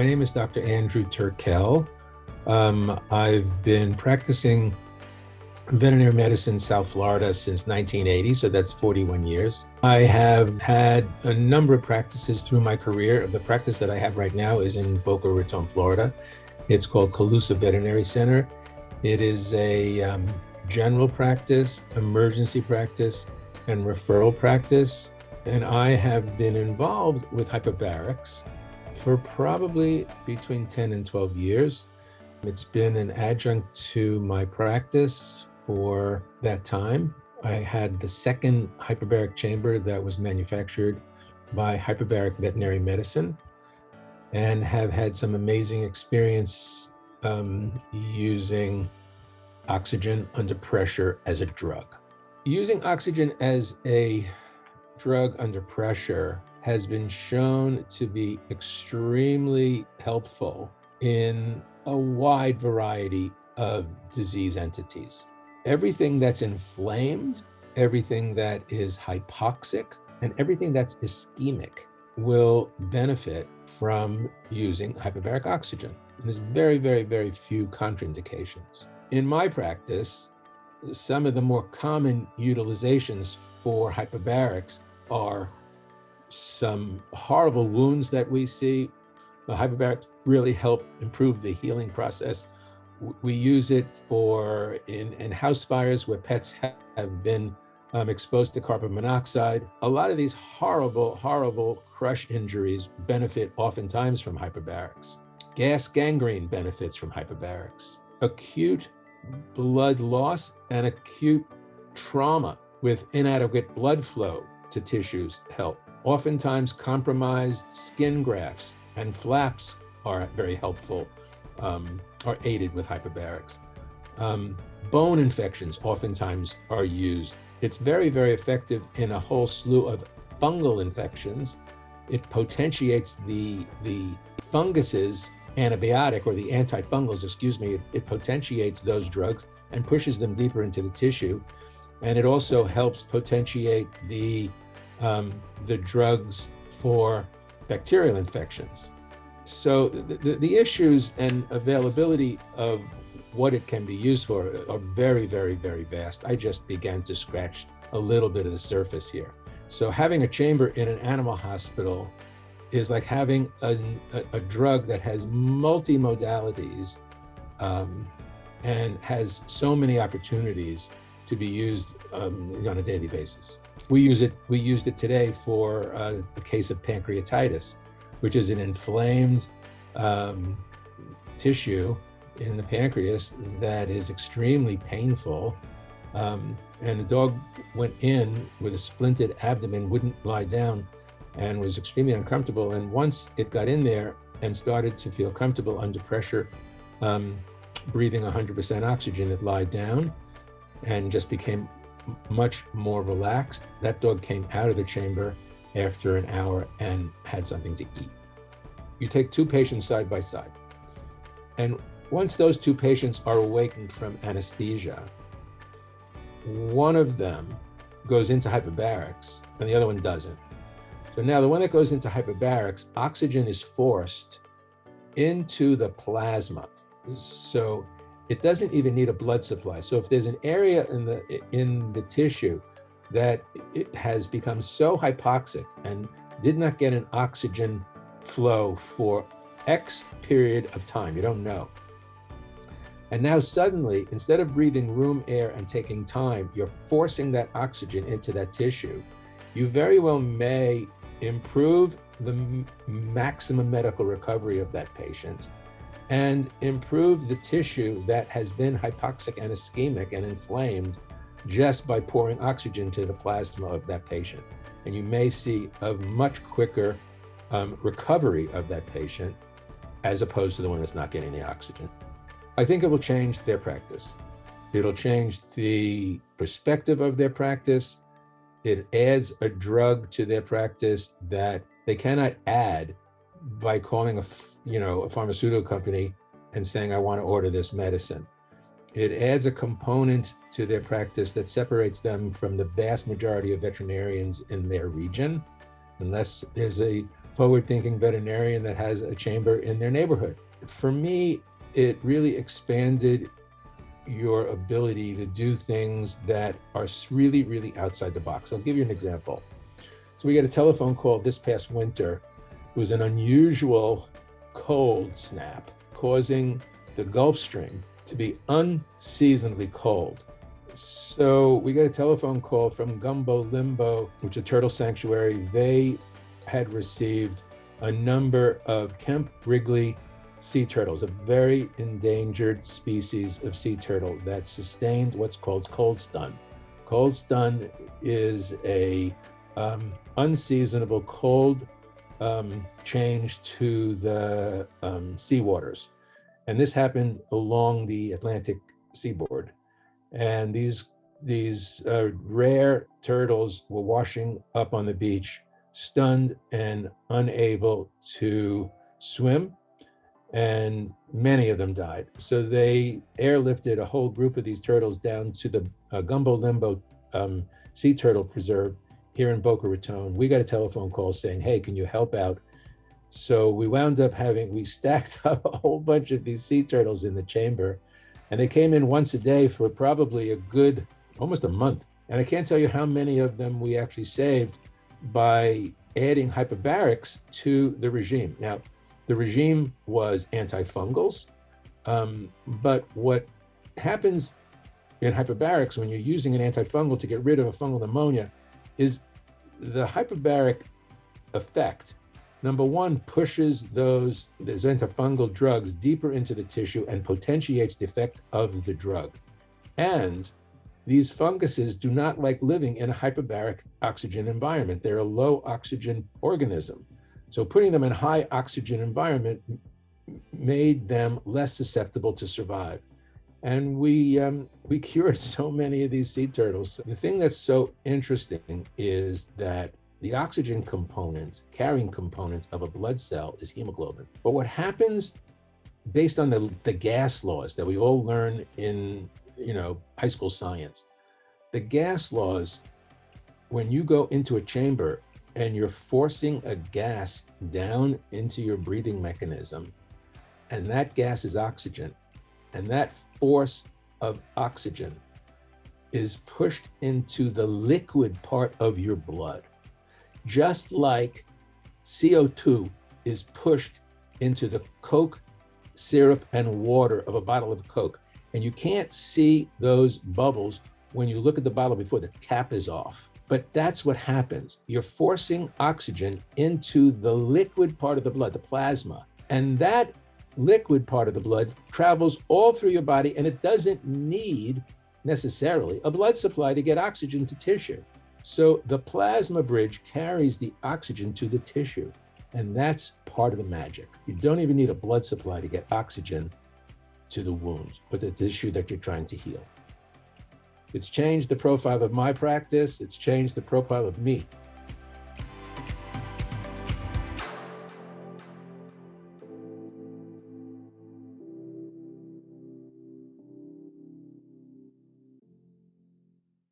My name is Dr. Andrew Turkell. I've been practicing veterinary medicine in South Florida since 1980, so that's 41 years. I have had a number of practices through my career. The practice that I have right now is in Boca Raton, Florida. It's called Calusa Veterinary Center. It is a general practice, emergency practice, and referral practice. And I have been involved with hyperbarics for probably between 10 and 12 years. It's been an adjunct to my practice for that time. I had the second hyperbaric chamber that was manufactured by Hyperbaric Veterinary Medicine and have had some amazing experience using oxygen under pressure as a drug. Using oxygen as a drug under pressure has been shown to be extremely helpful in a wide variety of disease entities. Everything that's inflamed, everything that is hypoxic, and everything that's ischemic will benefit from using hyperbaric oxygen. And there's very, very, very few contraindications. In my practice, some of the more common utilizations for hyperbarics are some horrible wounds that we see. The hyperbaric really help improve the healing process. We use it for in house fires where pets have been exposed to carbon monoxide. A lot of these horrible, horrible crush injuries benefit oftentimes from hyperbarics. Gas gangrene benefits from hyperbarics. Acute blood loss and acute trauma with inadequate blood flow to tissues help. Oftentimes compromised skin grafts and flaps are very helpful, are aided with hyperbarics. Bone infections oftentimes are used. It's very, very effective in a whole slew of fungal infections. It potentiates the fungus's antibiotic, or the antifungals, it potentiates those drugs and pushes them deeper into the tissue. And it also helps potentiate the drugs for bacterial infections. So the issues and availability of what it can be used for are very, very, very vast. I just began to scratch a little bit of the surface here. So having a chamber in an animal hospital is like having a drug that has multi-modalities and has so many opportunities to be used on a daily basis. We used it today for the case of pancreatitis, which is an inflamed tissue in the pancreas that is extremely painful. And the dog went in with a splinted abdomen, wouldn't lie down, and was extremely uncomfortable. And once it got in there and started to feel comfortable under pressure, breathing 100% oxygen, it lied down and just became much more relaxed. That dog came out of the chamber after an hour and had something to eat. You take two patients side by side, and once those two patients are awakened from anesthesia, one of them goes into hyperbarics and the other one doesn't. So now the one that goes into hyperbarics, oxygen is forced into the plasma. So it doesn't even need a blood supply. So if there's an area in the tissue that it has become so hypoxic and did not get an oxygen flow for X period of time, you don't know. And now suddenly, instead of breathing room air and taking time, you're forcing that oxygen into that tissue. You very well may improve the maximum medical recovery of that patient and improve the tissue that has been hypoxic and ischemic and inflamed just by pouring oxygen to the plasma of that patient. And you may see a much quicker recovery of that patient as opposed to the one that's not getting the oxygen. I think it will change their practice. It'll change the perspective of their practice. It adds a drug to their practice that they cannot add by calling a pharmaceutical company and saying, I want to order this medicine. It adds a component to their practice that separates them from the vast majority of veterinarians in their region, unless there's a forward-thinking veterinarian that has a chamber in their neighborhood. For me, it really expanded your ability to do things that are really, really outside the box. I'll give you an example. So we got a telephone call this past winter. It was an unusual cold snap causing the Gulf Stream to be unseasonably cold. So we got a telephone call from Gumbo Limbo, which is a turtle sanctuary. They had received a number of Kemp Wrigley sea turtles, a very endangered species of sea turtle that sustained what's called cold stun. Cold stun is a unseasonable cold change to the sea waters. And this happened along the Atlantic seaboard. And these rare turtles were washing up on the beach, stunned and unable to swim, and many of them died. So they airlifted a whole group of these turtles down to the Gumbo Limbo Sea Turtle Preserve here in Boca Raton. We got a telephone call saying, hey, can you help out? So we wound up we stacked up a whole bunch of these sea turtles in the chamber, and they came in once a day for probably a good, almost a month. And I can't tell you how many of them we actually saved by adding hyperbarics to the regime. Now, the regime was antifungals, but what happens in hyperbarics when you're using an antifungal to get rid of a fungal pneumonia is the hyperbaric effect, number one, pushes those antifungal drugs deeper into the tissue and potentiates the effect of the drug. And these funguses do not like living in a hyperbaric oxygen environment. They're a low oxygen organism. So putting them in high oxygen environment made them less susceptible to survive. And we cured so many of these sea turtles. The thing that's so interesting is that the oxygen component, carrying component of a blood cell is hemoglobin. But what happens based on the gas laws that we all learn in high school science, the gas laws, when you go into a chamber and you're forcing a gas down into your breathing mechanism, and that gas is oxygen, and that force of oxygen is pushed into the liquid part of your blood, just like CO2 is pushed into the Coke syrup and water of a bottle of Coke. And you can't see those bubbles when you look at the bottle before the cap is off. But that's what happens. You're forcing oxygen into the liquid part of the blood, the plasma. And that liquid part of the blood travels all through your body, and it doesn't need necessarily a blood supply to get oxygen to tissue. So the plasma bridge carries the oxygen to the tissue, and that's part of the magic. You don't even need a blood supply to get oxygen to the wound or the tissue that you're trying to heal. It's changed the profile of my practice. It's changed the profile of me.